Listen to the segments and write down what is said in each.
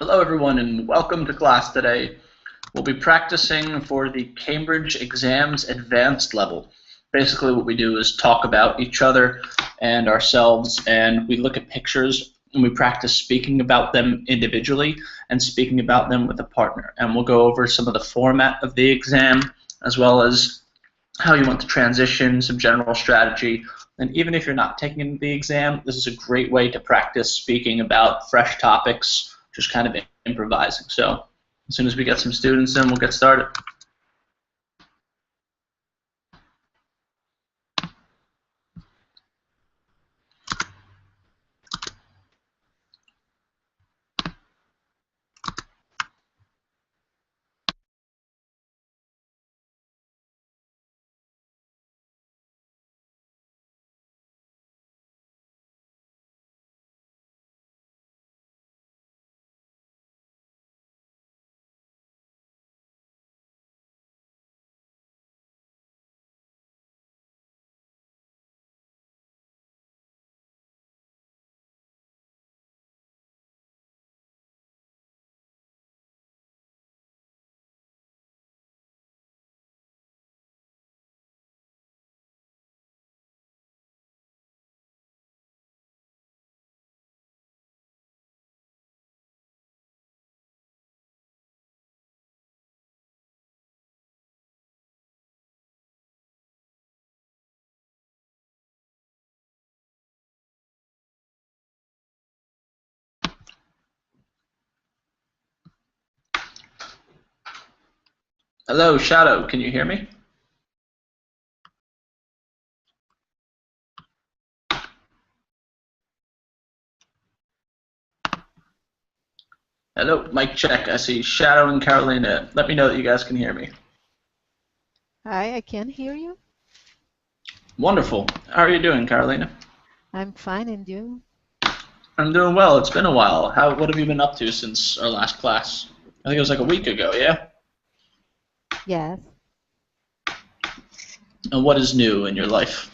Hello everyone and welcome to class today. We'll be practicing for the Cambridge Exams Advanced level. Basically what we do is talk about each other and ourselves, and we look at pictures and we practice speaking about them individually and speaking about them with a partner. And we'll go over some of the format of the exam as well as how you want to transition, some general strategy. And even if you're not taking the exam, this is a great way to practice speaking about fresh topics, just kind of improvising. So as soon as we get some students in, we'll get started. Hello, Shadow, can you hear me? Hello, mic check. I see Shadow and Carolina. Let me know that you guys can hear me. Hi, I can hear you. Wonderful. How are you doing, Carolina? I'm fine, and you? I'm doing well. It's been a while. What have you been up to since our last class? I think it was like a week ago, yeah? Yes. And what is new in your life?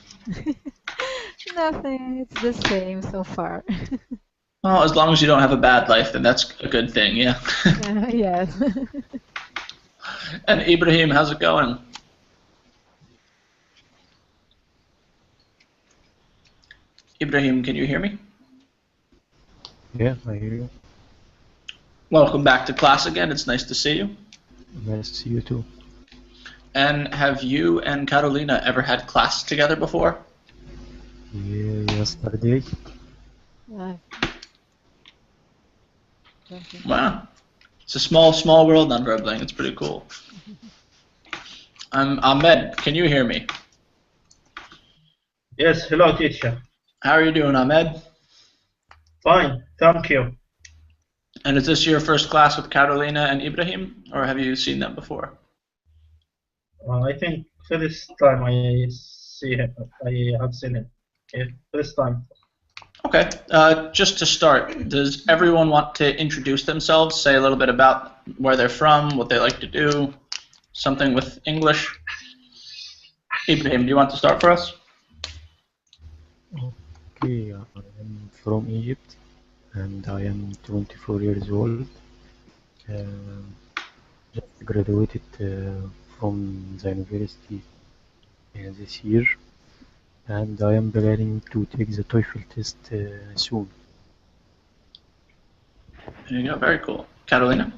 Nothing. It's the same so far. Well, as long as you don't have a bad life, then that's a good thing, yeah? Yes. And Ibrahim, how's it going? Ibrahim, can you hear me? Yeah, I hear you. Welcome back to class again. It's nice to see you. Nice to see you too. And have you and Carolina ever had class together before? Yeah, yesterday. I don't think so. Wow. It's a small world on dribbling. It's pretty cool. I'm Ahmed. Can you hear me? Yes, hello teacher. How are you doing, Ahmed? Fine, thank you. And is this your first class with Carolina and Ibrahim, or have you seen them before? I think first time I see him, I have seen him. Yeah, first time. Okay. Just to start, does everyone want to introduce themselves, say a little bit about where they're from, what they like to do, something with English? Ibrahim, do you want to start for us? Okay, I am from Egypt and I am 24 years old. Just graduated from the university this year, and I am planning to take the TOEFL test soon. There you go. Very cool. Carolina?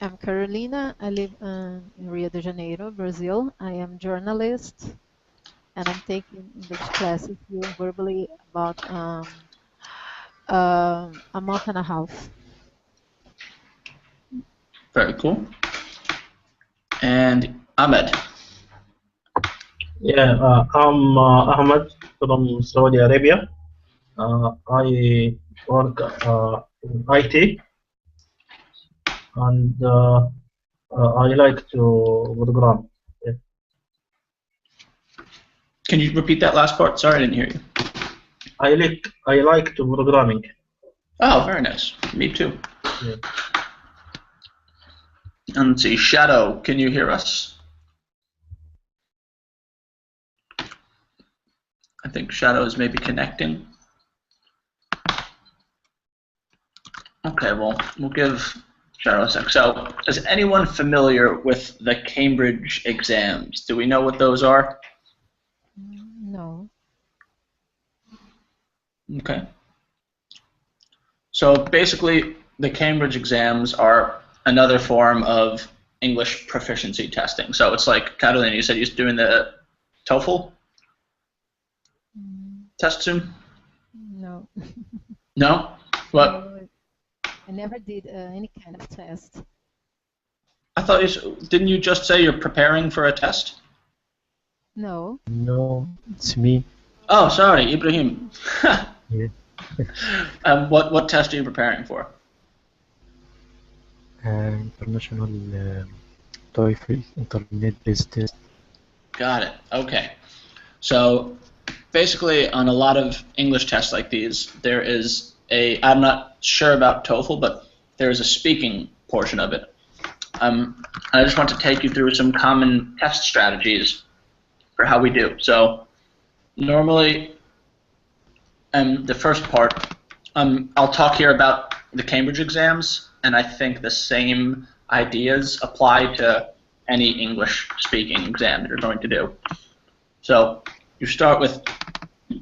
I'm Carolina. I live in Rio de Janeiro, Brazil. I am journalist, and I'm taking English classes here verbally about a month and a half. Very cool. And Ahmed? Yeah, I'm Ahmed from Saudi Arabia. I work in IT, and I like to program. Yeah. Can you repeat that last part? Sorry, I didn't hear you. I like to programming. Oh, very nice. Me too. Yeah. And let's see, Shadow, can you hear us? I think Shadow is maybe connecting. Okay, well, we'll give Cheryl a sec. So, is anyone familiar with the Cambridge exams? Do we know what those are? No. Okay. So basically, the Cambridge exams are another form of English proficiency testing. So it's like, Catalina, you said you're doing the TOEFL test soon? No. No? What? No, I never did any kind of test. I thought didn't you just say you're preparing for a test? No. No, it's me. Oh, sorry, Ibrahim. Yeah. What test are you preparing for? International TOEFL internet-based test. Got it. Okay. So basically, on a lot of English tests like these, there is I'm not sure about TOEFL, but there is a speaking portion of it. I just want to take you through some common test strategies for how we do. So normally, the first part, I'll talk here about the Cambridge exams, and I think the same ideas apply to any English speaking exam that you're going to do. So you start with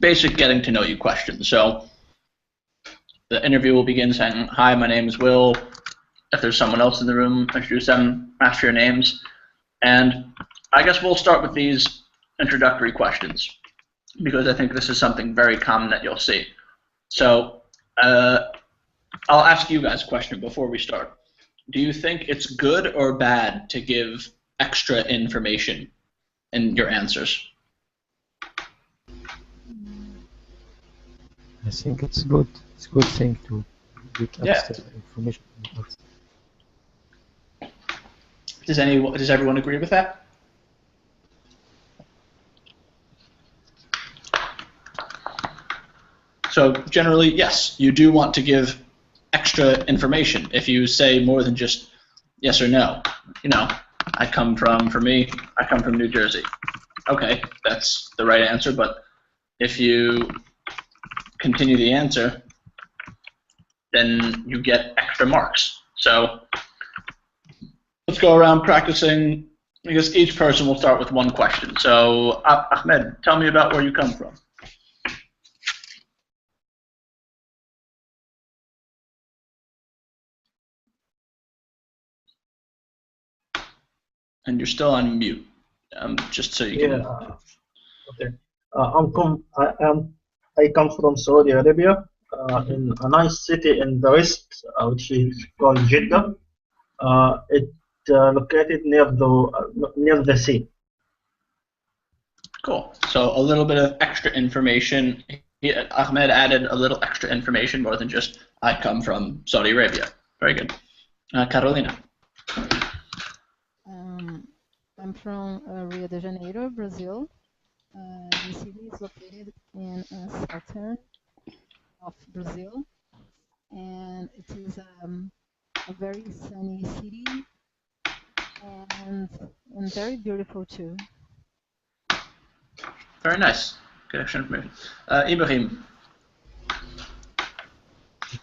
basic getting to know you questions. So the interview will begin saying, "Hi, my name is Will." If there's someone else in the room, introduce them, ask for your names. And I guess we'll start with these introductory questions because I think this is something very common that you'll see. So I'll ask you guys a question before we start. Do you think it's good or bad to give extra information in your answers? I think it's good. It's a good thing to get extra information. Does everyone agree with that? So generally, yes, you do want to give extra information. If you say more than just yes or no, I come from New Jersey. Okay, that's the right answer, but if you continue the answer, then you get extra marks. So let's go around practicing. I guess each person will start with one question. So Ahmed, tell me about where you come from. And you're still on mute, just so you can. Yeah. Okay. I come from Saudi Arabia, in a nice city in the west, which is called Jeddah. It located near the sea. Cool. So a little bit of extra information. Ahmed added a little extra information more than just I come from Saudi Arabia. Very good. Carolina. I'm from Rio de Janeiro, Brazil. The city is located in southern of Brazil, and it is a very sunny city and very beautiful too. Very nice. Good extra information. Ibrahim.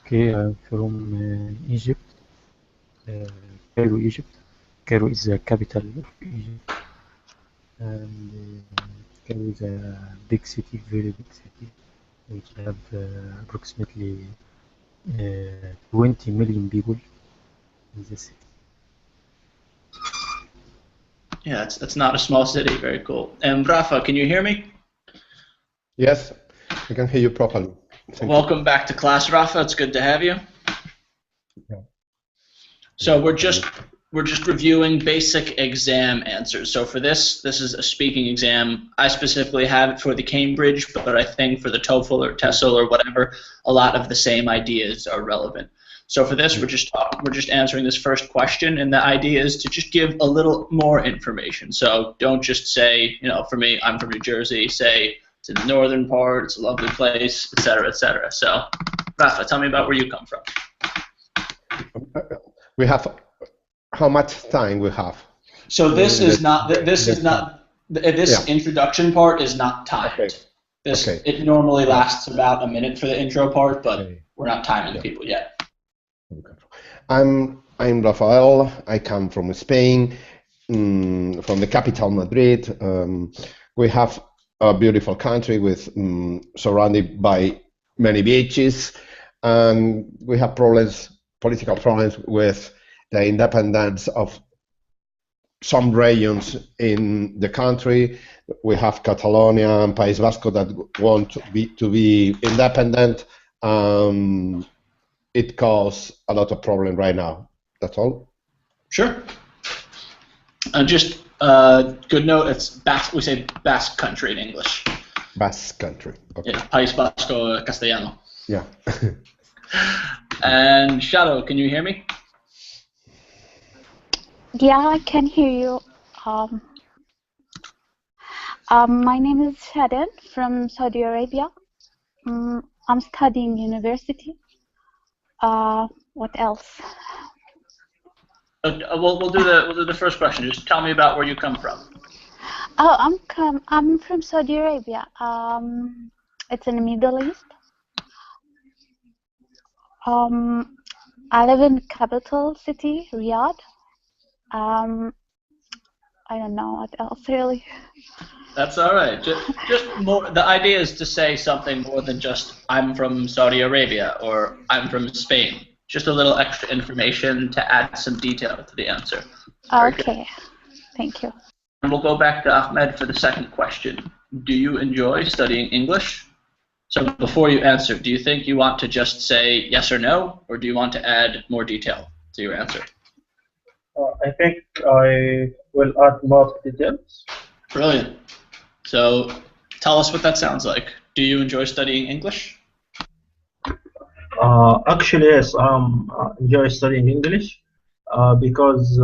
Okay, I'm from Egypt, Cairo, Egypt. Cairo is the capital of Egypt, and Cairo is a big city, very big city, which have approximately 20 million people in the city. Yeah, it's not a small city. Very cool. And Rafa, can you hear me? Yes, I can hear you properly. Welcome back to class, Rafa. It's good to have you. Yeah. So we're just reviewing basic exam answers. So for this is a speaking exam. I specifically have it for the Cambridge, but I think for the TOEFL or TESOL or whatever, a lot of the same ideas are relevant. So for this, we're just answering this first question, and the idea is to just give a little more information. So don't just say, for me, I'm from New Jersey. Say it's in the northern part, it's a lovely place, etc., etc. So, Rafa, tell me about where you come from. We have how much time we have? So this introduction part is not timed. Okay. It normally lasts about a minute for the intro part, but we're not timing people yet. Okay. I'm Rafael. I come from Spain, from the capital Madrid. We have a beautiful country with surrounded by many beaches, and we have political problems with the independence of some regions in the country. We have Catalonia and País Vasco that want to be independent. It causes a lot of problem right now. That's all. Sure. Just good note, it's Basque, we say Basque country in English. Basque country. Okay. Yeah, País Vasco Castellano. Yeah. And Shadow, can you hear me? Yeah, I can hear you. My name is Shaden from Saudi Arabia. I'm studying university. What else? We'll do the first question. Just tell me about where you come from. Oh, I'm from Saudi Arabia. It's in the Middle East. I live in the capital city, Riyadh. I don't know what else really. That's all right. Just more. The idea is to say something more than just "I'm from Saudi Arabia" or "I'm from Spain." Just a little extra information to add some detail to the answer. Okay, thank you. And we'll go back to Ahmed for the second question. Do you enjoy studying English? So before you answer, do you think you want to just say yes or no, or do you want to add more detail to your answer? I think I will add more details. Brilliant. So tell us what that sounds like. Do you enjoy studying English? Actually, yes, enjoy studying English because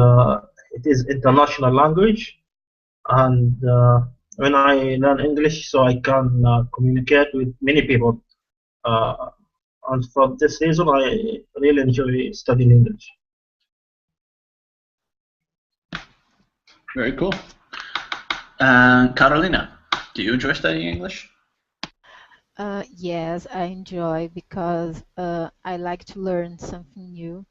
it is international language, and when I learn English, so I can communicate with many people. And for this reason, I really enjoy studying English. Very cool. Carolina, do you enjoy studying English? Yes, I enjoy because I like to learn something new.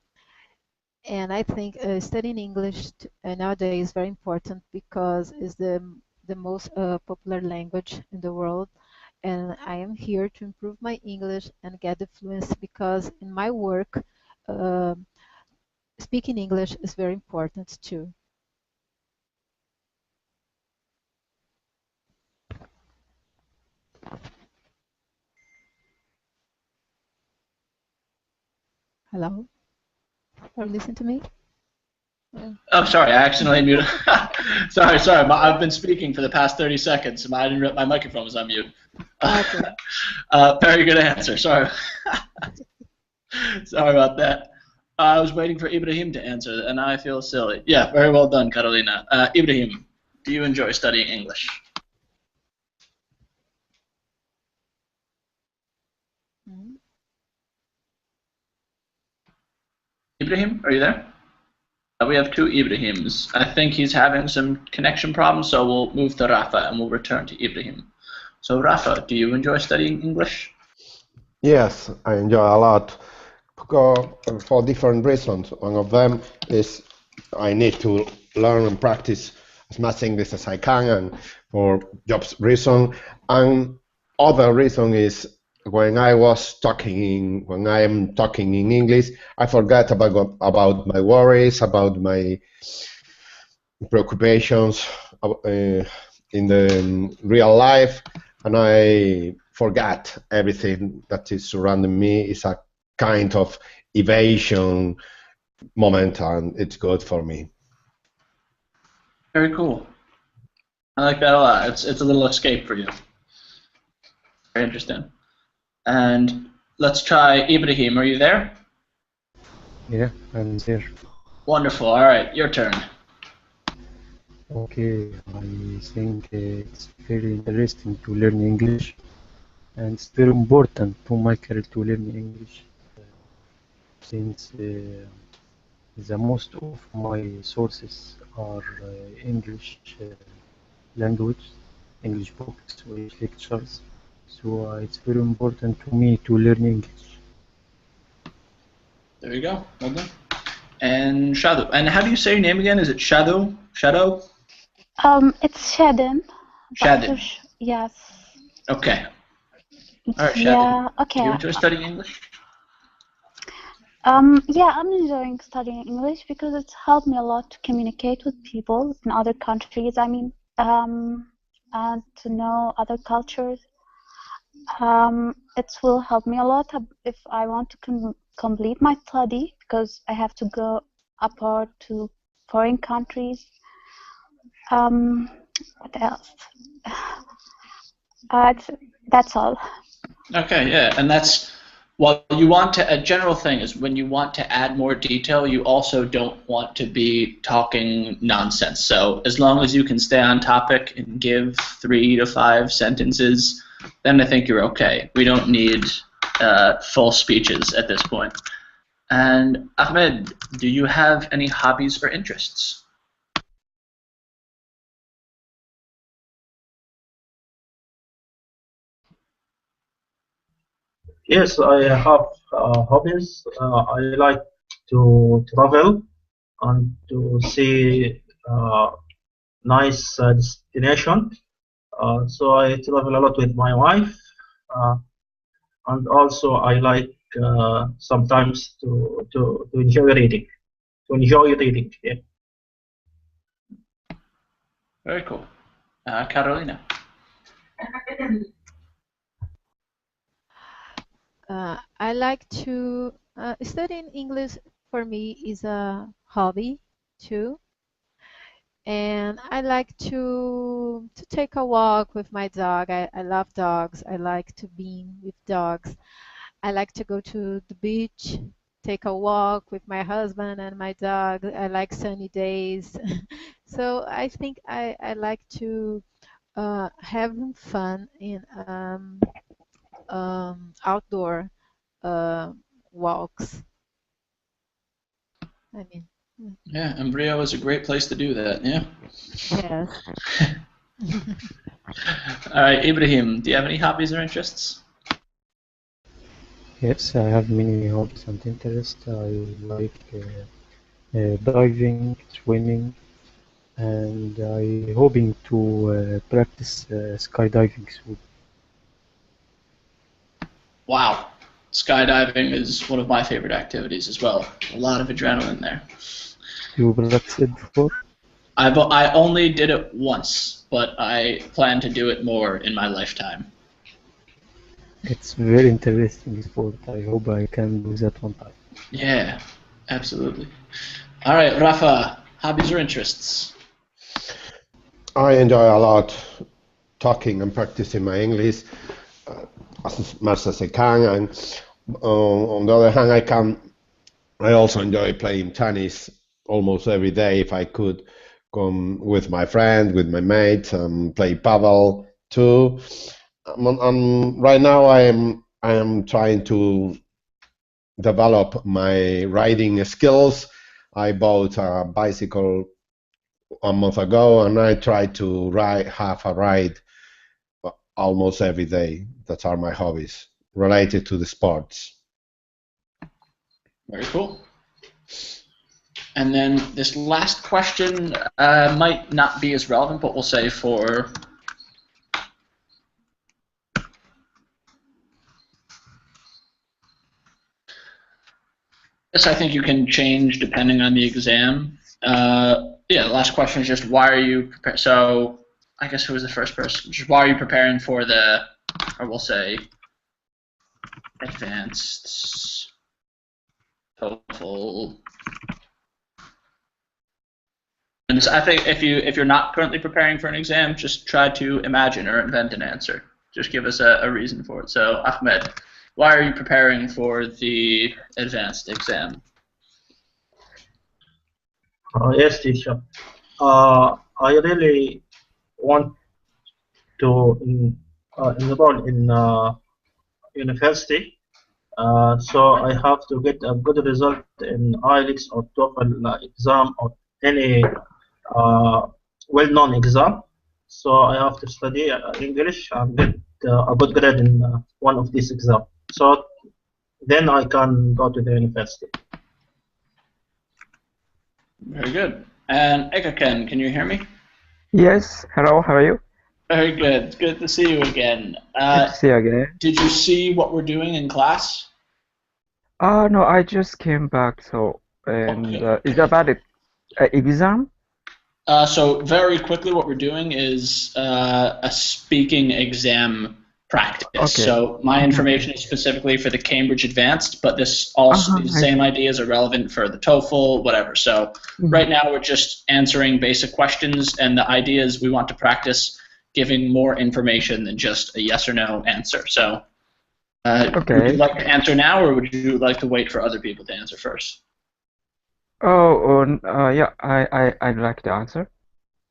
And I think studying English nowadays is very important because it's the most popular language in the world. And I am here to improve my English and get the fluency because in my work, uh, speaking English is very important too. Hello? Are you listening to me? Oh, sorry, I accidentally muted. sorry. I've been speaking for the past 30 seconds. I didn't realize my microphone was on mute. Okay. Very good answer. Sorry. Sorry about that. I was waiting for Ibrahim to answer, and now I feel silly. Yeah, very well done, Carolina. Ibrahim, do you enjoy studying English? Mhm. Ibrahim, are you there? We have two Ibrahims. I think he's having some connection problems, so we'll move to Rafa and we'll return to Ibrahim. So Rafa, do you enjoy studying English? Yes, I enjoy a lot for different reasons. One of them is I need to learn and practice as much English as I can, and for jobs reason. And other reason is when I am talking in English, I forget about my worries, about my preoccupations in the real life, and I forget everything that is surrounding me. It's a kind of evasion moment, and it's good for me. Very cool. I like that a lot. It's a little escape for you. Very interesting. And let's try Ibrahim. Are you there? Yeah, I'm there. Wonderful. All right, your turn. Okay, I think it's very interesting to learn English, and it's very important to my career to learn English, since the most of my sources are English language, English books, English lectures. So it's very important to me to learn English. There you go. Well done. And Shadow. And how do you say your name again? Is it Shadow? Shadow? It's Shadon. Shadon. Yes. Okay. All right, Yeah. Shadon. Okay. Do you enjoy studying English? Yeah, I'm enjoying studying English because it's helped me a lot to communicate with people in other countries. I mean, and to know other cultures. It will help me a lot if I want to complete my study because I have to go abroad to foreign countries. What else? That's all. Okay, yeah, and that's well, you want to. A general thing is when you want to add more detail, you also don't want to be talking nonsense. So as long as you can stay on topic and give 3 to 5 sentences, then I think you're okay. We don't need full speeches at this point. And Ahmed, do you have any hobbies or interests? Yes, I have hobbies. I like to travel and to see nice destination. So I travel a lot with my wife, uh, and also I like sometimes to enjoy reading. To enjoy reading. Yeah. Very cool. Carolina. I like to studying English for me is a hobby too, and I like to take a walk with my dog. I love dogs. I like to be with dogs. I like to go to the beach, take a walk with my husband and my dog. I like sunny days. So I think I like to having fun in outdoor uh, walks. I mean, Yeah, Embryo is a great place to do that. Yeah. yes. All right, Ibrahim, do you have any hobbies or interests? Yes, I have many hobbies and interests. I like diving, swimming, and I hoping to practice skydiving soon. Wow. Skydiving is one of my favorite activities as well. A lot of adrenaline there. You practiced it before? I only did it once, but I plan to do it more in my lifetime. It's very interesting sport. I hope I can do that one time. Yeah, absolutely. All right, Rafa, hobbies or interests? I enjoy a lot talking and practicing my English as much as I can, and on the other hand, I also enjoy playing tennis almost every day if I could come with my friend, with my mates, and play paddle too. Right now I am trying to develop my riding skills. I bought a bicycle a month ago, and I try to have a ride almost every day. That are my hobbies related to the sports. Very cool. And then this last question might not be as relevant, but we'll say for this, I think you can change depending on the exam. Yeah, the last question is just why are you preparing? So I guess who was the first person? Just why are you preparing for the, or we'll say, advanced TOEFL? And I think if you're not currently preparing for an exam, just try to imagine or invent an answer. Just give us a reason for it. So Ahmed, why are you preparing for the advanced exam? Yes, teacher. I really want to enroll in university. So I have to get a good result in IELTS or TOEFL exam or any well-known exam. So I have to study English and get a good grade in one of these exams. So then I can go to the university. Very good. And Ekaken, can you hear me? Yes, hello, how are you? Very good. Good to see you again. Good to see you again. Did you see what we're doing in class? No, I just came back, so, and Okay. is about it exam? So very quickly, what we're doing is a speaking exam practice. Okay. So my information is specifically for the Cambridge Advanced, but this also these same ideas are relevant for the TOEFL, whatever. So right now we're just answering basic questions, and the idea is we want to practice giving more information than just a yes or no answer. So would you like to answer now, or would you like to wait for other people to answer first? Yeah, I'd like to answer.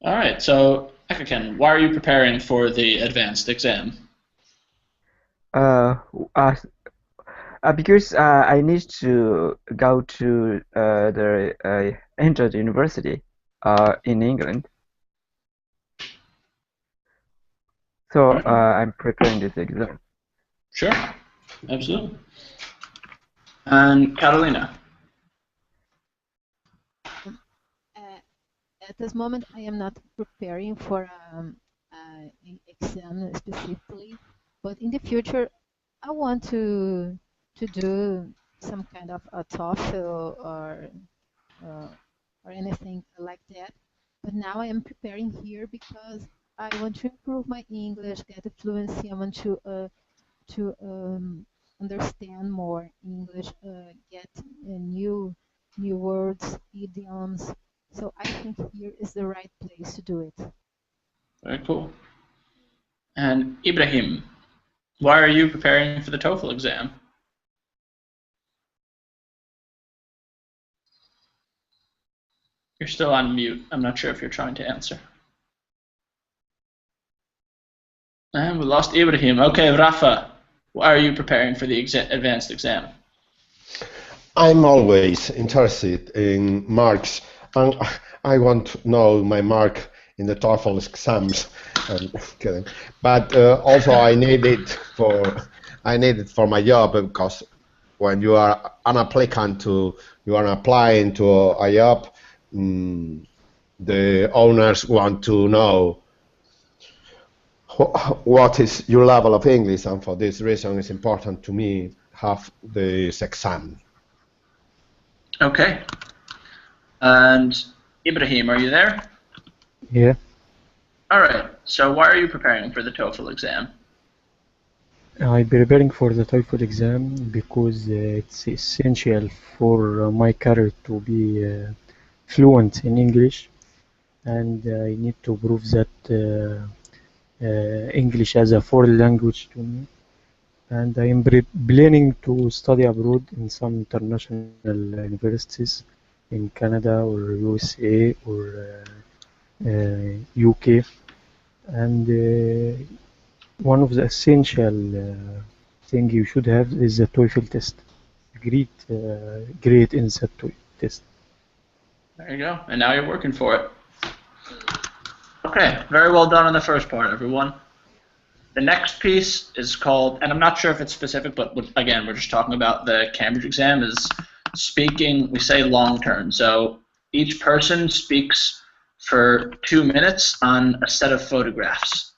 All right, so Ekaken, why are you preparing for the advanced exam? Because I need to go to the entered university in England. So I'm preparing this exam. Sure, absolutely. And Carolina? At this moment, I am not preparing for an exam specifically, but in the future, I want to do some kind of a TOEFL or anything like that. But now I am preparing here because I want to improve my English, get the fluency. I want to understand more English, get new words, idioms. So I think here is the right place to do it. Very cool. And Ibrahim, why are you preparing for the TOEFL exam? You're still on mute. I'm not sure if you're trying to answer. And we lost Ibrahim. Okay, Rafa, why are you preparing for the advanced exam? I'm always interested in marks, and I want to know my mark in the TOEFL exams. I'm kidding, but also I need it for my job, because when you are an applicant you are applying to a job, the owners want to know what is your level of English, and for this reason it's important to me have this exam. Okay. And Ibrahim, are you there? Yeah. All right. So why are you preparing for the TOEFL exam? I'm preparing for the TOEFL exam because it's essential for my career to be fluent in English, and I need to prove that English as a foreign language to me. And I am planning to study abroad in some international universities in Canada or USA or UK. And one of the essential thing you should have is the TOEFL test. Great grade in that test. There you go. And now you're working for it. Okay, very well done on the first part, everyone. The next piece is called, and I'm not sure if it's specific, but again, we're just talking about the Cambridge exam, is speaking, we say long term. So each person speaks for 2 minutes on a set of photographs.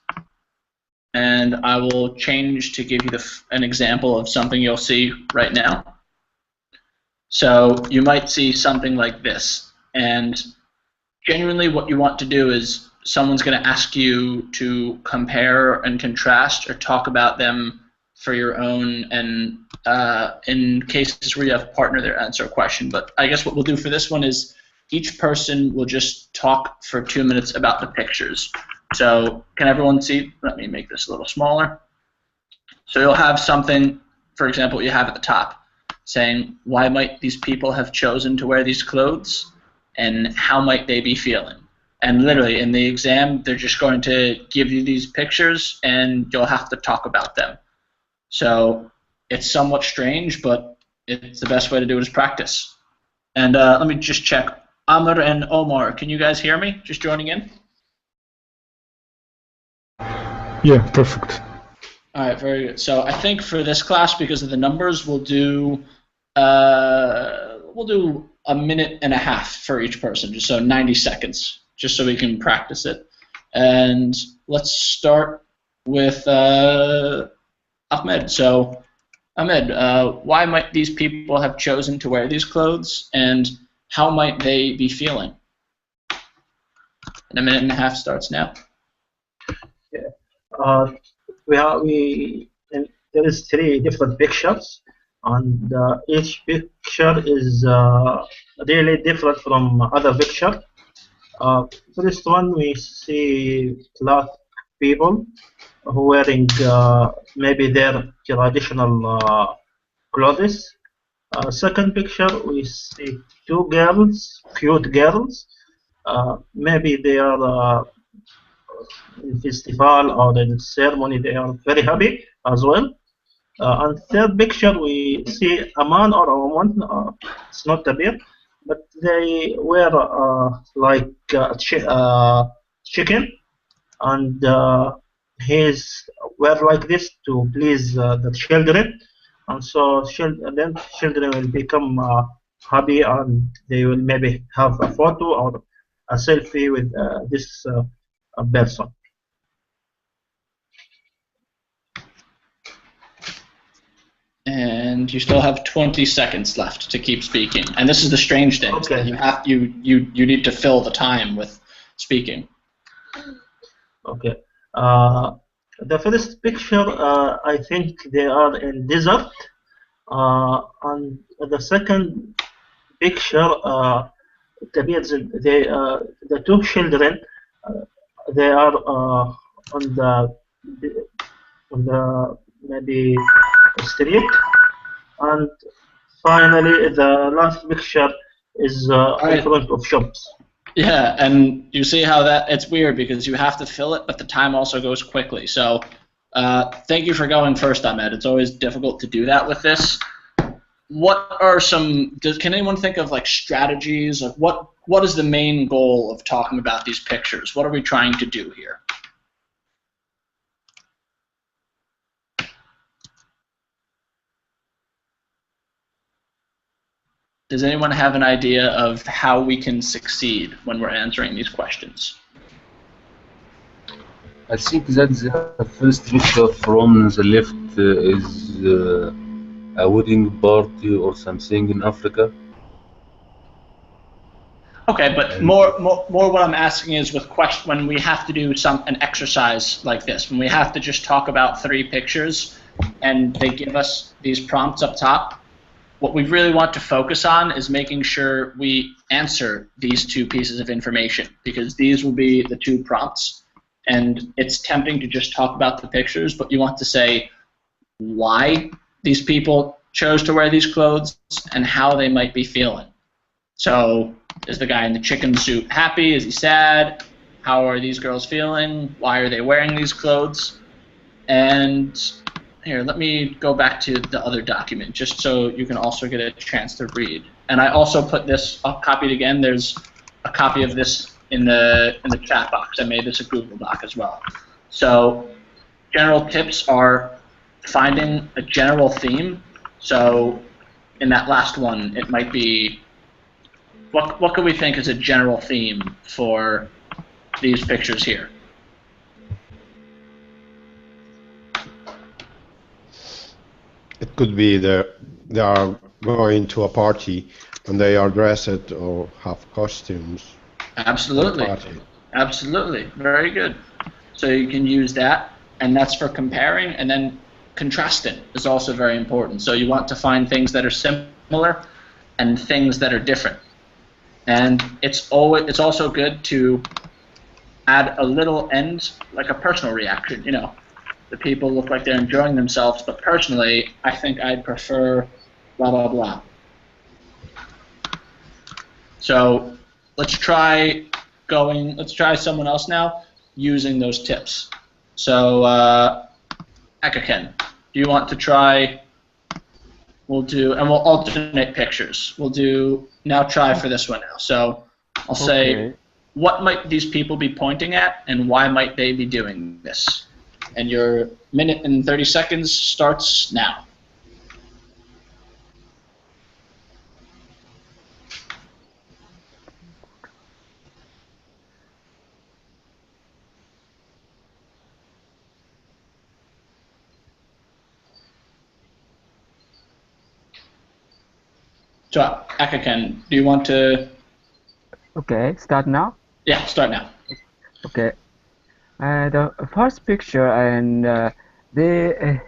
And I will change to give you an example of something you'll see right now. So you might see something like this. And genuinely what you want to do is someone's going to ask you to compare and contrast or talk about them for your own, and in cases where you have a partner there, answer a question. But I guess what we'll do for this one is each person will just talk for 2 minutes about the pictures. So can everyone see? Let me make this a little smaller. So you'll have something, for example, you have at the top saying, why might these people have chosen to wear these clothes, and how might they be feeling? And literally in the exam, they're just going to give you these pictures and you'll have to talk about them. So it's somewhat strange, but it's the best way to do it is practice. And let me just check. Amr and Omar, can you guys hear me? Just joining in? Yeah, perfect. All right, very good. So I think for this class, because of the numbers, we'll do a minute and a half for each person, just so 90 seconds, just so we can practice it. And let's start with Ahmed. So, Ahmed, why might these people have chosen to wear these clothes, and how might they be feeling? And a minute and a half starts now. Yeah. There is three different pictures, and each picture is really different from other picture. First one, we see a lot of people who wearing maybe their traditional clothes. Second picture, we see two girls, cute girls. Maybe they are in festival or in ceremony. They are very happy as well. And third picture, we see a man or a woman. It's not a bear, but they wear like chicken, and he's wear like this to please the children, and so then children will become happy, and they will maybe have a photo or a selfie with this person. And you still have 20 seconds left to keep speaking. And this is the strange thing. Okay. You need to fill the time with speaking. Okay. The first picture, I think they are in desert, and the second picture, it appears the two children, they are on the maybe street, and finally the last picture is in front of shops. Yeah, and you see how it's weird because you have to fill it, but the time also goes quickly. So thank you for going first, Ahmed. It's always difficult to do that with this. What are can anyone think of like strategies? Like what is the main goal of talking about these pictures? What are we trying to do here? Does anyone have an idea of how we can succeed when we're answering these questions? I think that the first picture from the left is a wedding party or something in Africa. Okay, but more what I'm asking is with when we have to do an exercise like this, when we have to just talk about 3 pictures and they give us these prompts up top, what we really want to focus on is making sure we answer these 2 pieces of information, because these will be the 2 prompts. And it's tempting to just talk about the pictures, but you want to say why these people chose to wear these clothes and how they might be feeling. So, is the guy in the chicken suit happy? Is he sad? How are these girls feeling? Why are they wearing these clothes? And here, let me go back to the other document, just so you can also get a chance to read. And I also put this, I'll copy it again. There's a copy of this in the chat box. I made this a Google Doc as well. So general tips are finding a general theme. So in that last one, it might be, what could we think is a general theme for these pictures here? It could be they are going to a party and they are dressed or have costumes. Absolutely. Absolutely. Very good. So you can use that, and that's for comparing, and then contrasting is also very important. So you want to find things that are similar and things that are different. And it's also good to add a little end, like a personal reaction, you know. The people look like they're enjoying themselves, but personally, I think I'd prefer blah, blah, blah. So let's try someone else now using those tips. So Akaken, do you want to try? We'll alternate pictures. Now try for this one now. So I'll say, what might these people be pointing at, and why might they be doing this? And your minute and 30 seconds starts now. So, Akaken, do you want to? Okay, start now. Yeah, start now. Okay. The first picture and the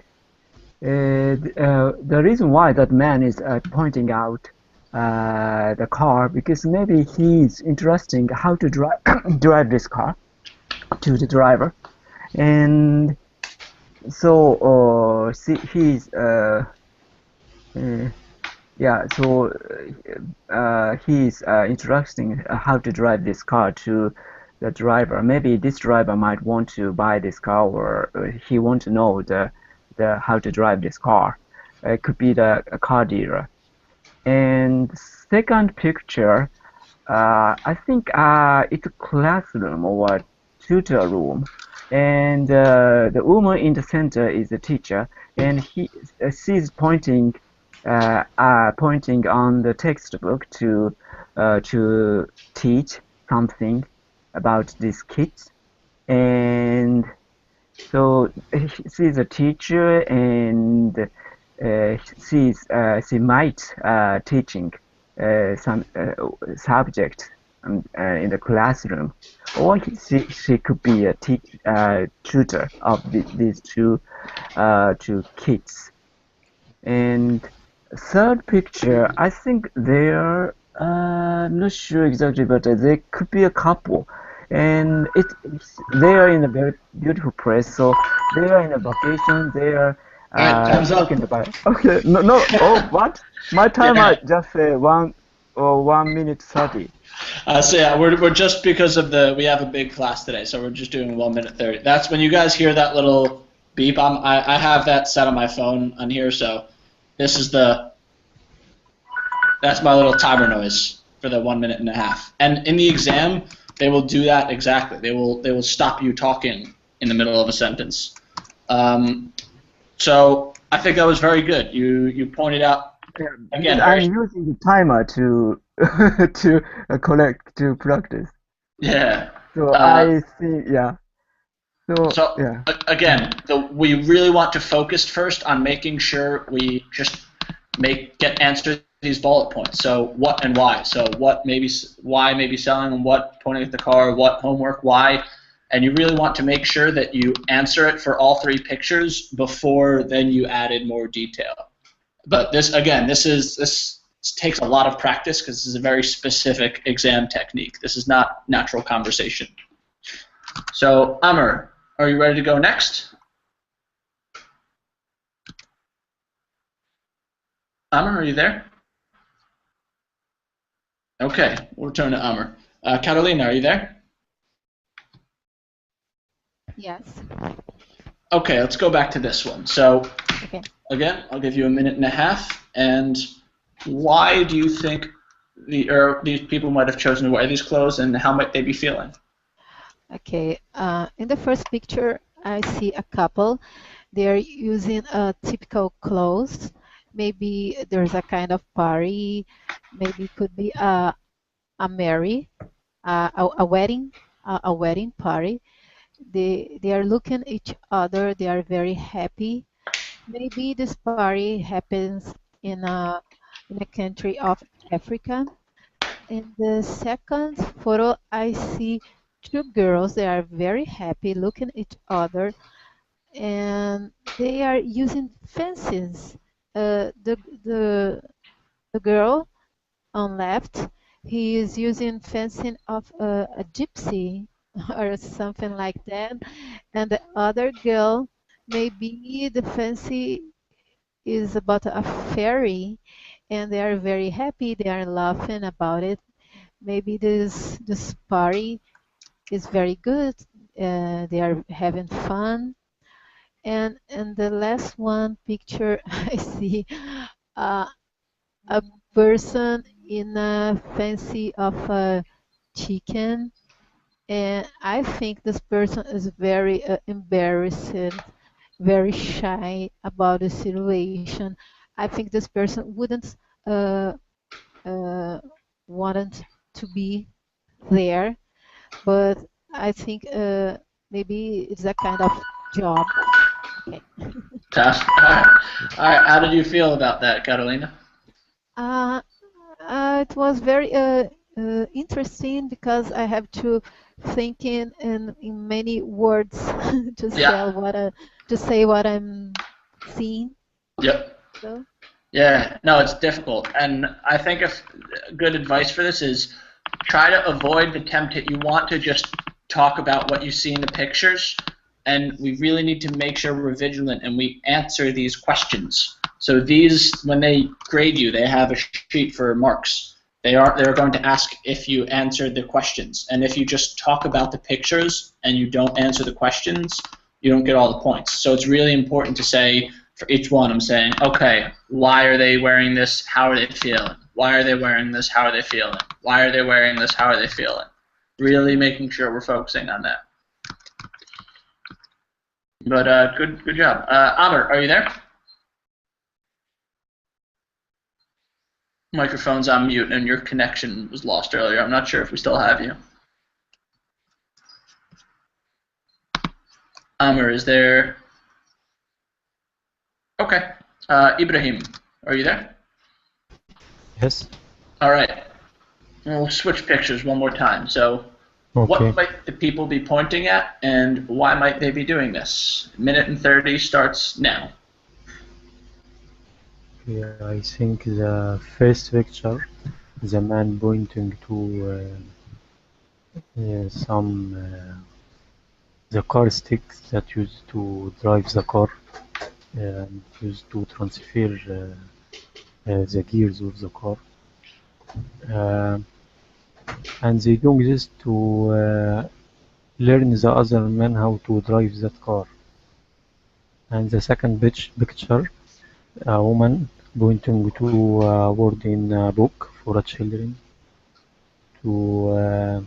reason why that man is pointing out the car because maybe he's interesting how to drive drive this car to the driver, and so he's yeah, so he's instructing how to drive this car to the driver. Maybe this driver might want to buy this car, or he want to know the how to drive this car. It could be the car dealer. And second picture, I think it's a classroom or a tutor room, and the woman in the center is the teacher, and she's pointing on the textbook to teach something about these kids, and so she's a teacher, and she might teaching some subject in the classroom, or she could be a tutor of these two kids. And third picture, I think they're not sure exactly, but they could be a couple, and they are in a very beautiful place. So they are in a vacation. They are All right, time's up. talking about. Okay, no. Oh, what? My timer just say 1 minute 30. So yeah, we're just because of we have a big class today, so we're just doing 1 minute 30. That's when you guys hear that little beep. I have that set on my phone on here, so this is that's my little timer noise for the 1 minute and a half. And in the exam, they will do that exactly. They will stop you talking in the middle of a sentence. So I think that was very good. You pointed out again. I'm using the timer to to practice. Yeah. So I see. Yeah. So yeah. Again, we really want to focus first on making sure we just get answers these bullet points. So what and why. So why maybe selling, and what pointing at the car, what homework, why, and you really want to make sure that you answer it for all three pictures before then you added more detail. But this takes a lot of practice because this is a very specific exam technique. This is not natural conversation. So Amr, are you ready to go next? Amr, are you there? Okay, we'll return to Amr. Carolina, are you there? Yes. Okay, let's go back to this one. So Okay. again, I'll give you 1 minute and a half. And why do you think these people might have chosen to wear these clothes, and how might they be feeling? Okay. In the first picture, I see a couple. They are using typical clothes. Maybe there's a kind of party. Maybe it could be a wedding party. They are looking at each other. They are very happy. Maybe this party happens in a country of Africa. In the second photo, I see two girls. They are very happy, looking at each other, and they are using fences. The girl on left, he is using fencing of a gypsy or something like that, and the other girl, maybe the fancy is about a fairy, and they are very happy. They are laughing about it. Maybe this party is very good. They are having fun. And the last one picture, I see uh, a person in a fancy of a chicken, and I think this person is very embarrassed, very shy about the situation. I think this person wouldn't uh, uh, want to be there, but I think maybe it's a kind of job. Okay. All right. How did you feel about that, Carolina? Uh, It was very interesting because I have to think in many words to Yeah. sell to say what I'm seeing. Yep. So Yeah. No, it's difficult, and I think if good advice for this is try to avoid the temptation. You want to just talk about what you see in the pictures, and we really need to make sure we're vigilant and we answer these questions. So these, when they grade you, they have a sheet for marks. They're going to ask if you answered the questions, and if you just talk about the pictures and you don't answer the questions, you don't get all the points. So it's really important to say for each one, I'm saying, okay, why are they wearing this? How are they feeling? Why are they wearing this? How are they feeling? Why are they wearing this? How are they feeling? Really making sure we're focusing on that. But good job. Amr, are you there? Microphone's on mute and your connection was lost earlier. I'm not sure if we still have you. Amr, is there? Okay. Ibrahim, are you there? Yes. All right. We'll switch pictures one more time. So Okay. what might the people be pointing at, and why might they be doing this? Minute and 30 starts now. Yeah, I think the first picture, the man pointing to some the car sticks that used to drive the car and used to transfer the gears of the car. Uh, and they doing this to learn the other man how to drive that car. And the second picture, a woman pointing to a word in a book for a children to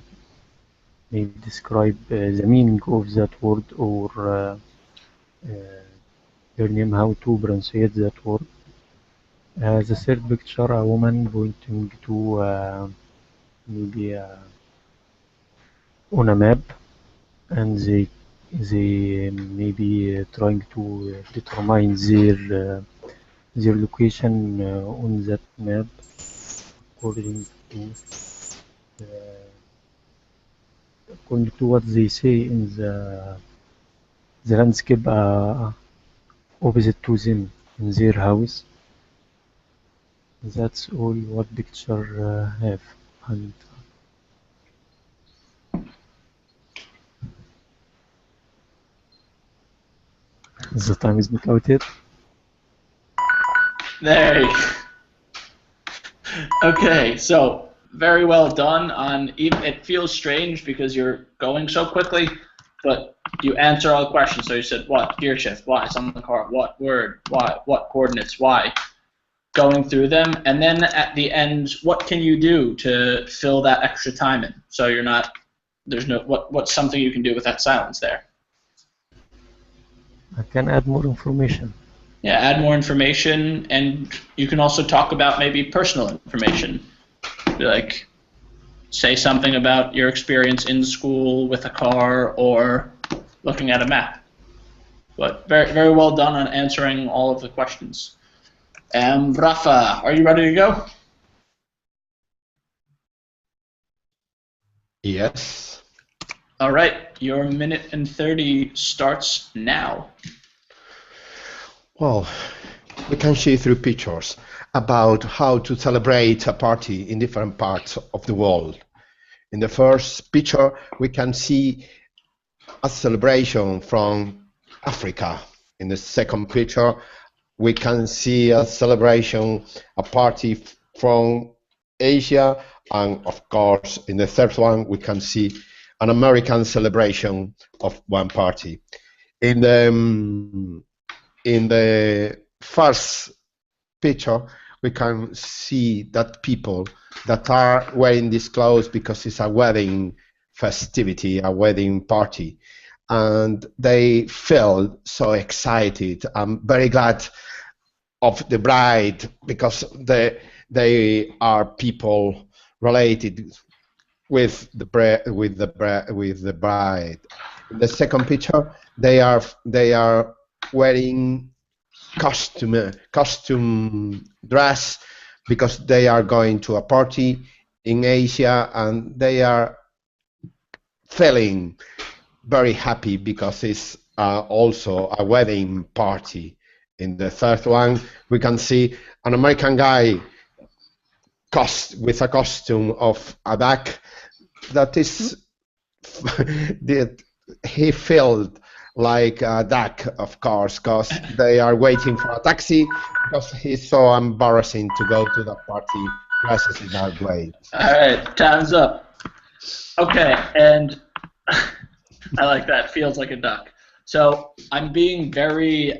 maybe describe the meaning of that word or learn him how to pronunciate that word. The third picture, a woman pointing to maybe on a map, and they maybe trying to determine their location on that map according to uh, according to what they say in the landscape opposite to them in their house. That's all what picture have. And the time is not out yet. There you go. Okay, so very well done on even it feels strange because you're going so quickly, but you answer all the questions. So you said what, gear shift, why, it's on the car, what word, why, what coordinates, why, going through them, and then at the end, what can you do to fill that extra time in? So you're not there's no what's something you can do with that silence there? I can add more information. Yeah, add more information, and you can also talk about maybe personal information. Like, say something about your experience in school with a car or looking at a map. But very, very well done on answering all of the questions. Rafa, are you ready to go? Yes. All right, your minute and 30 starts now. Well, we can see through pictures about how to celebrate a party in different parts of the world. In the first picture, we can see a celebration from Africa. In the second picture, we can see a celebration, a party from Asia, and of course, in the third one, we can see an American celebration of one party. In the first picture, we can see that people that are wearing these clothes because it's a wedding festivity, a wedding party, and they feel so excited. I'm very glad of the bride because they are people related with the bride. In the second picture, they are wearing costume dress because they are going to a party in Asia and they are feeling very happy because it's also a wedding party. In the third one, we can see an American guy with a costume of a duck that is that he felt like a duck, of course, because they are waiting for a taxi because he's so embarrassing to go to the party dressed in that way. All right, time's up. Okay, and I like that. Feels like a duck. So I'm being very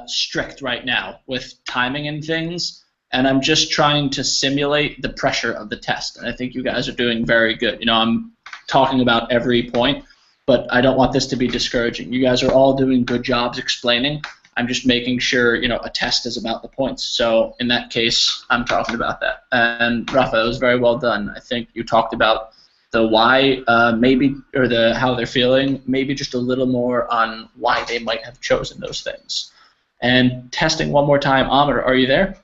strict right now with timing and things, and I'm just trying to simulate the pressure of the test. And I think you guys are doing very good. You know, I'm talking about every point, but I don't want this to be discouraging. You guys are all doing good jobs explaining. I'm just making sure, you know, a test is about the points. So in that case, I'm talking about that. And Rafa, that was very well done. I think you talked about the why, maybe, or the how they're feeling, maybe just a little more on why they might have chosen those things. And testing one more time, Amr, are you there?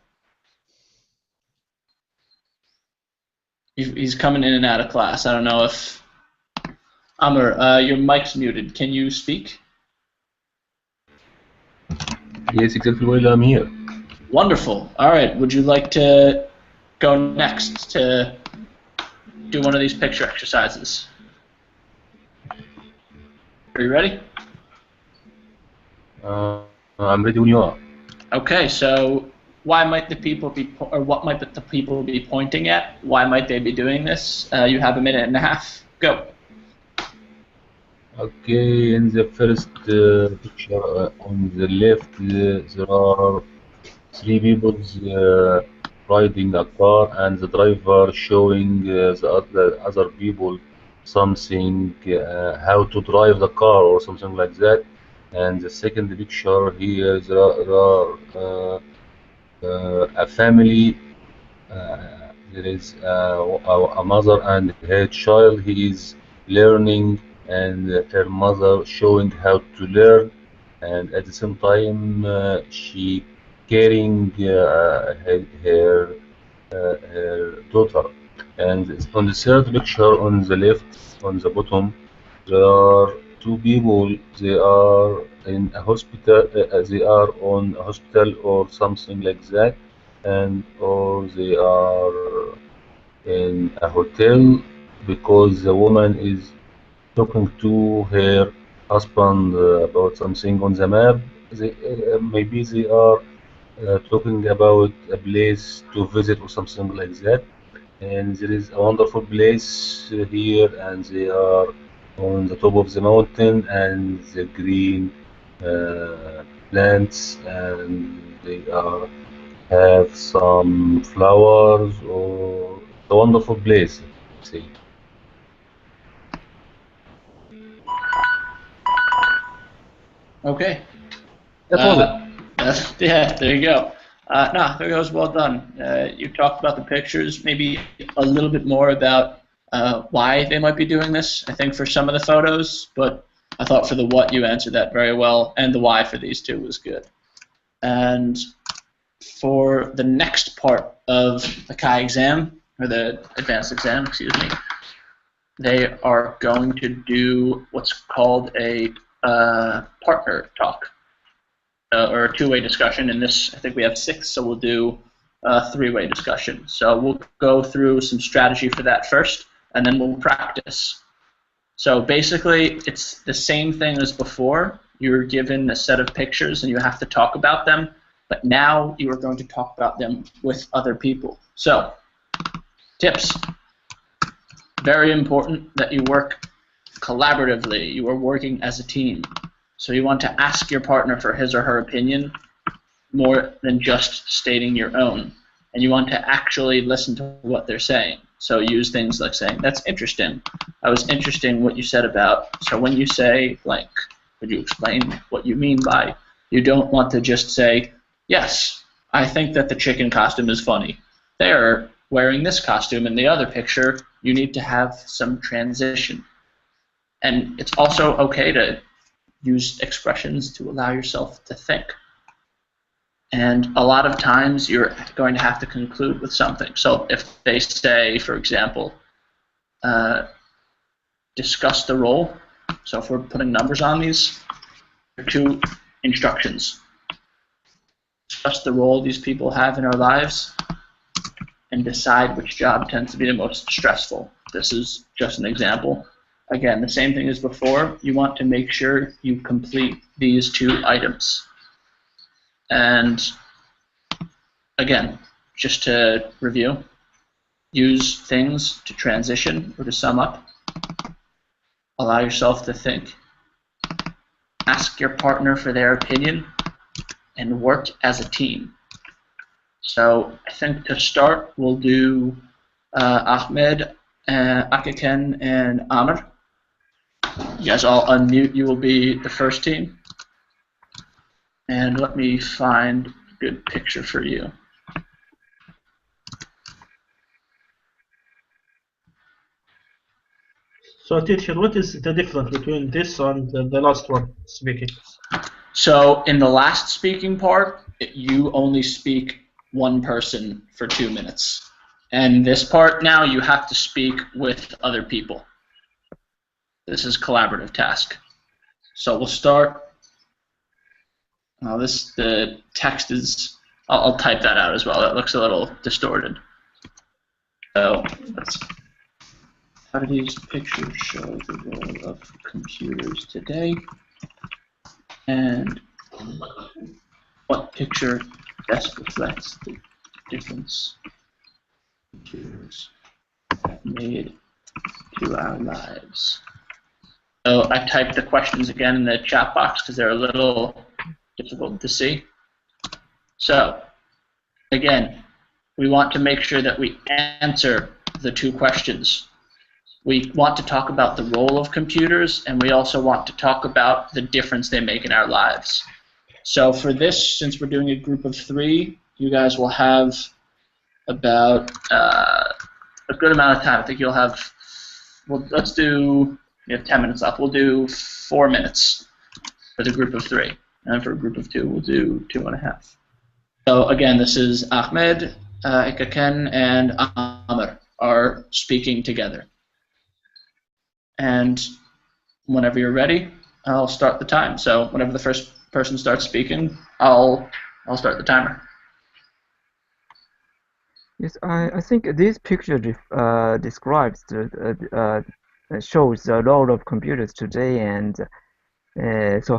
He's coming in and out of class. I don't know if Amr, your mic's muted. Can you speak? Yes, exactly. Well, I'm here. Wonderful. All right. Would you like to go next to do one of these picture exercises? Are you ready? I'm ready when you are. Okay. So why might the people be, or what might the people be pointing at? Why might they be doing this? You have a minute and a half. Go. Okay, in the first picture on the left, there are three people riding a car, and the driver showing the other people something, how to drive the car or something like that. And the second picture here, there are a family. There is a mother and her child. He is learning, and her mother showing how to learn, and at the same time she carrying her daughter. And on the third picture on the left, on the bottom, there are two people. They are in a hospital. They are on a hospital or something like that, and or they are in a hotel because the woman is talking to her husband about something on the map. Maybe they are talking about a place to visit or something like that. And there is a wonderful place here, and they are on the top of the mountain, and the green plants, and they are have some flowers, or a wonderful place. See, Okay. that was it. Yeah, there you go. No, there goes. Well done. You talked about the pictures, maybe a little bit more about why they might be doing this, I think, for some of the photos, but I thought for the what you answered that very well, and the why for these two was good. And for the next part of the CAE exam, or the advanced exam, excuse me, they are going to do what's called a partner talk. Or a two-way discussion. In this, I think we have 6, so we'll do a three-way discussion. So we'll go through some strategy for that first, and then we'll practice. So basically, it's the same thing as before. You're given a set of pictures, and you have to talk about them, but now you are going to talk about them with other people. So, tips. Very important that you work collaboratively. You are working as a team. So you want to ask your partner for his or her opinion more than just stating your own. And you want to actually listen to what they're saying. So use things like saying, that's interesting. I was interested in what you said about. So when you say, like, could you explain what you mean by? You don't want to just say, yes, I think that the chicken costume is funny. They're wearing this costume in the other picture. You need to have some transition. And it's also okay to use expressions to allow yourself to think. And a lot of times you're going to have to conclude with something. So if they say, for example, discuss the role. So if we're putting numbers on these, there are two instructions. Discuss the role these people have in our lives and decide which job tends to be the most stressful. This is just an example. Again, the same thing as before. You want to make sure you complete these two items. And again, just to review, use things to transition or to sum up. Allow yourself to think. Ask your partner for their opinion and work as a team. So I think to start, we'll do Ahmed, Akaken, and Amr. You guys all unmute. You will be the first team. And let me find a good picture for you. So, teacher, what is the difference between this and the last one speaking? So in the last speaking part, you only speak one person for 2 minutes. And this part now, you have to speak with other people. This is collaborative task. So we'll start. The text is, I'll type that out as well. That looks a little distorted. So how do these pictures show the role of computers today? And what picture best reflects the difference computers have made to our lives? So I typed the questions again in the chat box because they're a little difficult to see. So again, we want to make sure that we answer the two questions. We want to talk about the role of computers, and we also want to talk about the difference they make in our lives. So for this, since we're doing a group of 3, you guys will have about a good amount of time. I think you'll have, well, we have 10 minutes left. We'll do 4 minutes for the group of 3. And for a group of 2, we'll do 2.5. So again, this is Ahmed, Ikaken, and Amr are speaking together. And whenever you're ready, I'll start the time. So whenever the first person starts speaking, I'll start the timer. Yes, I think this picture describes shows the role of computers today, and so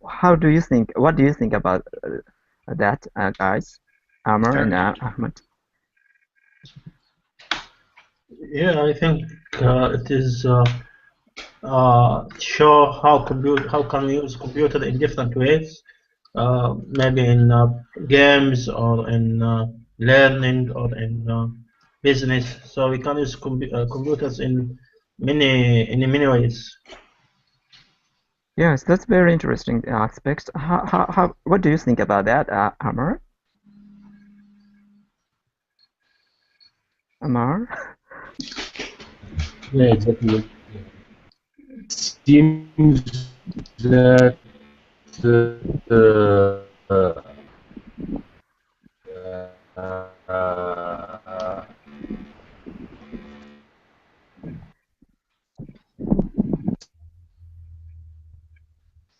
how do you think? What do you think about that, guys? Amr and Ahmed. Yeah, I think it is show how can we use computer in different ways, maybe in games or in learning or in business. So we can use computers in many ways. Yes, that's very interesting aspect. What do you think about that, Amr? Amr? Yeah, exactly. It seems that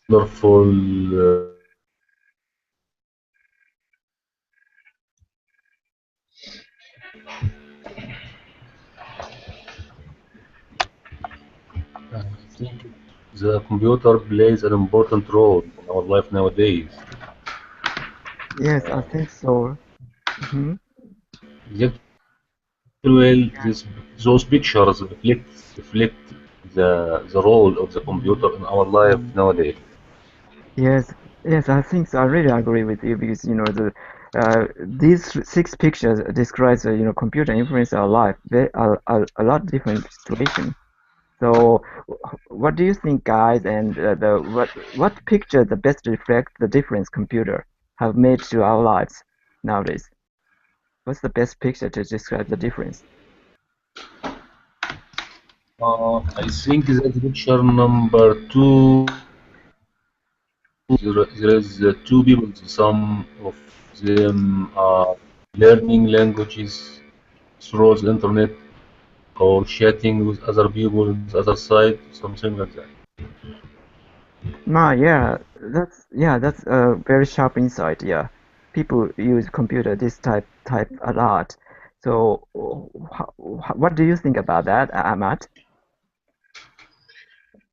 wonderful I think the computer plays an important role in our life nowadays. Yes, I think so. Mm-hmm. Exactly. Well, those pictures reflect the role of the computer in our life nowadays. Yes, yes, I think so. I really agree with you because these 6 pictures describes computer influence our life a lot different situation. So what do you think, guys? And what picture the best reflect the difference computer have made to our lives nowadays? What's the best picture to describe the difference? I think that picture number 2 there is two people. Some of them are learning languages through the internet or chatting with other people on the other side, something like that. That's a very sharp insight. Yeah, people use computer this type a lot. So, what do you think about that, Ahmad?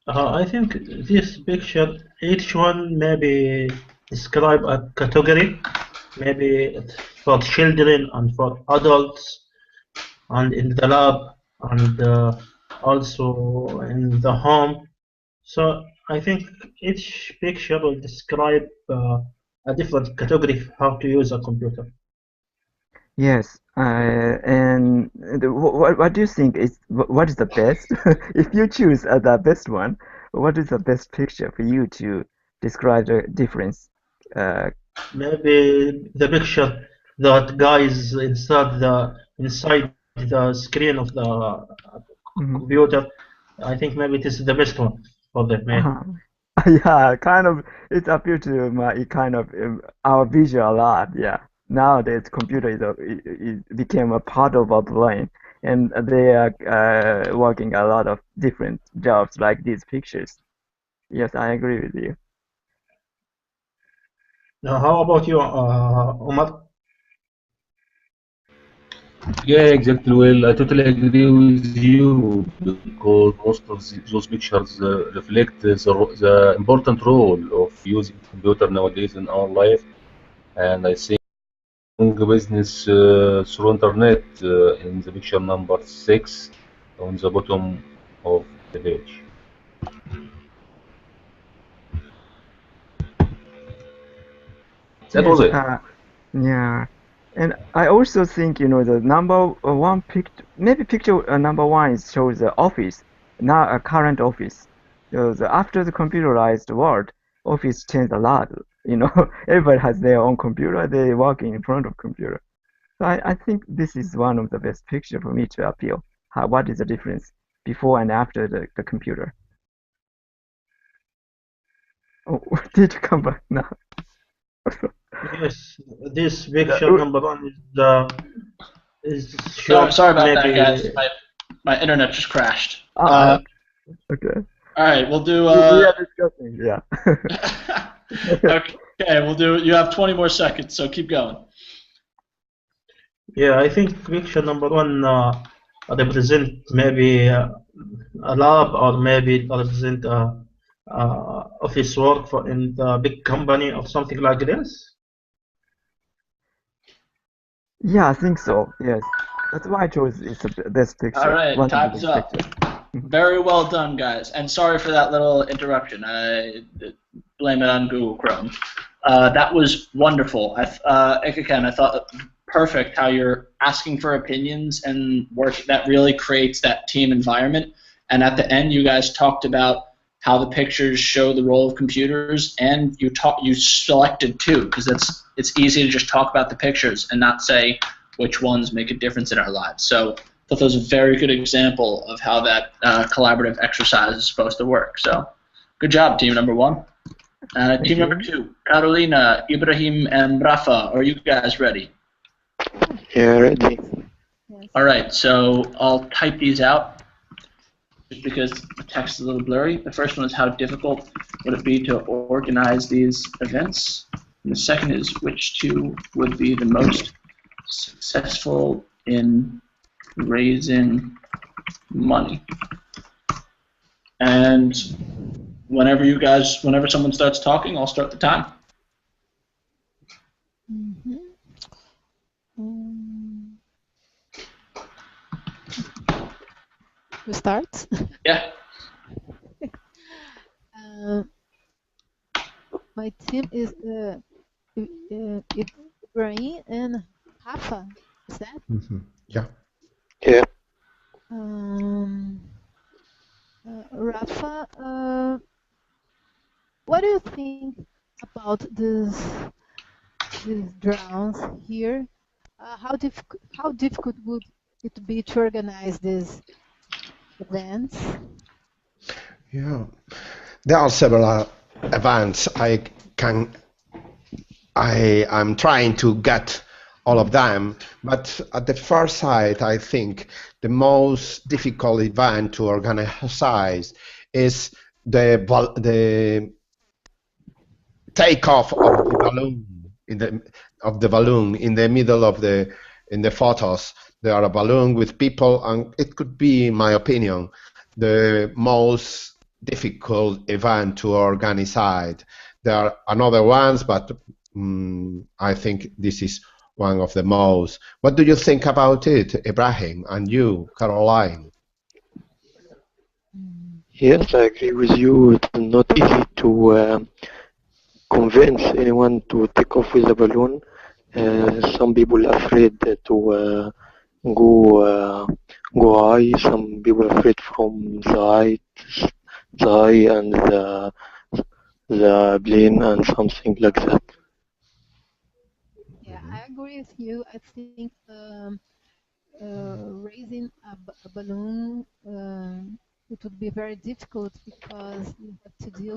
I think this picture, each one maybe describe a category, maybe for children and for adults, and in the lab, and also in the home. So I think each picture will describe a different category of how to use a computer. Yes, and what do you think is what is the best? If you choose the best one, what is the best picture for you to describe the difference? Uh, Maybe the picture that guys inside the screen of the mhm. computer. I think maybe it is the best one for them made. Uh-huh. Yeah, kind of. It appealed to my it kind of our visual a lot. Yeah, nowadays computer it became a part of our brain, and they are working a lot of different jobs like these pictures. Yes, I agree with you. Now, how about you, Omar? Yeah, exactly. Well, I totally agree with you because most of those pictures reflect the important role of using computer nowadays in our life, and I think business through internet in the picture number 6 on the bottom of the page. That was Yes, it. yeah. And I also think, the number one maybe picture number one is shows the office, now a current office. After the computerized world, office changed a lot. Everybody has their own computer, they work in front of computer. So I think this is one of the best picture for me to appeal. What is the difference before and after the computer? Oh, did you come back now? Yes, this picture Uh, number one is Sorry, shows sorry about that, guys. maybe. My internet just crashed. uh, okay. All right, we'll do. We are discussing, yeah. Okay, we'll do. You have 20 more seconds, so keep going. Yeah, I think picture number one represent maybe a lab, or maybe represent office work for in the big company or something like this. Yeah, I think so. Yes, that's why I chose this All picture, right, one of the time's best up. picture. Mhm. Very well done, guys. And sorry for that little interruption. I blame it on Google Chrome. That was wonderful. Again, I thought perfect how you're asking for opinions and work. That really creates that team environment. And at the end, you guys talked about how the pictures show the role of computers, and you selected two because it's easy to just talk about the pictures and not say which ones make a difference in our lives. So thought that was a very good example of how that collaborative exercise is supposed to work. So good job, team number one. Thank Team number you. two, Carolina, Ibrahim, and Rafa. Are you guys ready? Yeah, ready. Yes. All right, so I'll type these out just because the text is a little blurry. The first one is how difficult would it be to organize these events? And the second is which two would be the most successful in raising money. And whenever someone starts talking, I'll start the time. Mm-hmm. Um, we start. Yeah. My team is Ibrahim and Rafa. Is that? Yeah. Yeah. Um, Rafa, what do you think about these drawings here? How difficult would it be to organize these events? Yeah. There are several events. can I'm trying to get all of them, but at the first sight, I think the most difficult event to organize is the takeoff of the balloon in the middle of in the photos. There are a balloon with people, and it could be, in my opinion, the most difficult event to organize. There are another ones, but I think this is one of the most. What do you think about it, Ibrahim, and you, Caroline? Yes, I agree with you. It's not easy to convince anyone to take off with a balloon. Some people are afraid to go high. Some people are afraid from the high and the plane and something like that. Yeah, I agree with you. I think raising a balloon it would be very difficult because you have to deal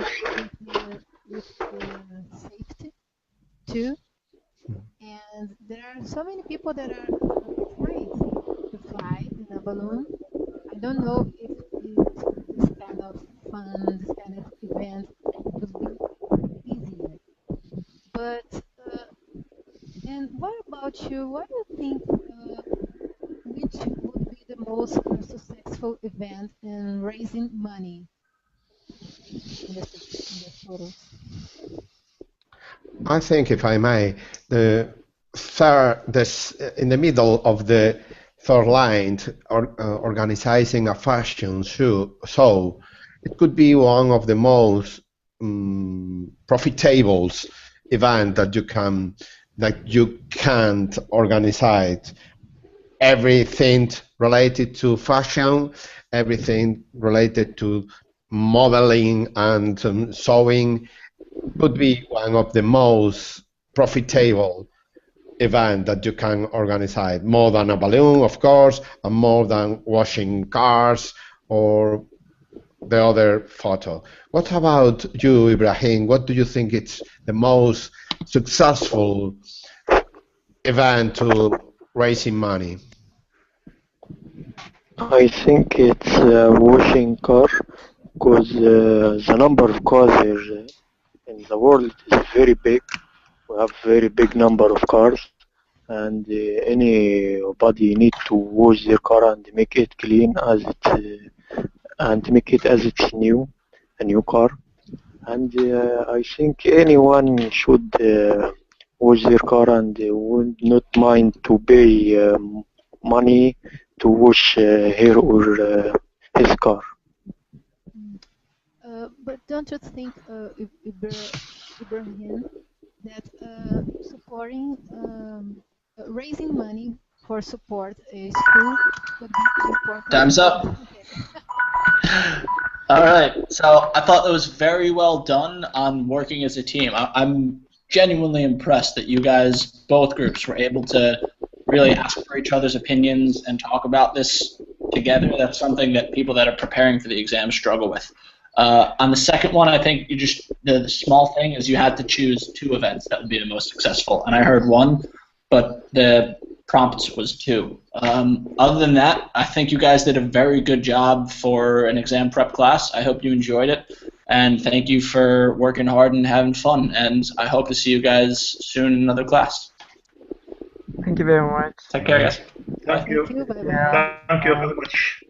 with the safety too, and there are so many people that are afraid to fly in a balloon. I don't know if this kind of fun, this kind of event would be easier. But and what about you? What do you think? Which would be the most successful event in raising money in the photos? I think, if I may, in the middle of the third line, organizing a fashion show, it could be one of the most profitable event that you can't organize. Everything related to fashion, everything related to modeling and sewing could be one of the most profitable event that you can organize, more than a balloon, of course, and more than washing cars or the other photo. What about you, Ibrahim? What do you think it's the most successful event to raising money? I think it's washing car because the number of cars here in the world is very big. We have very big number of cars, and anybody need to wash their car and make it clean and make it as it's a new car. And I think anyone should wash their car and would not mind to pay money to wash her or his car. But don't you think, Ibrahim, that supporting, raising money for support a school could be important? Time's up. All right. So I thought that was very well done on working as a team. I'm genuinely impressed that you guys, both groups, were able to really ask for each other's opinions and talk about this together. That's something that people that are preparing for the exam struggle with. On the second one, I think the small thing is you had to choose two events that would be the most successful, and I heard one, but the prompts was two. Other than that, I think you guys did a very good job for an exam prep class. I hope you enjoyed it, and thank you for working hard and having fun, and I hope to see you guys soon in another class. Thank you very much. Take care, guys. Thank you. Thank you. Bye bye. Thank you very much.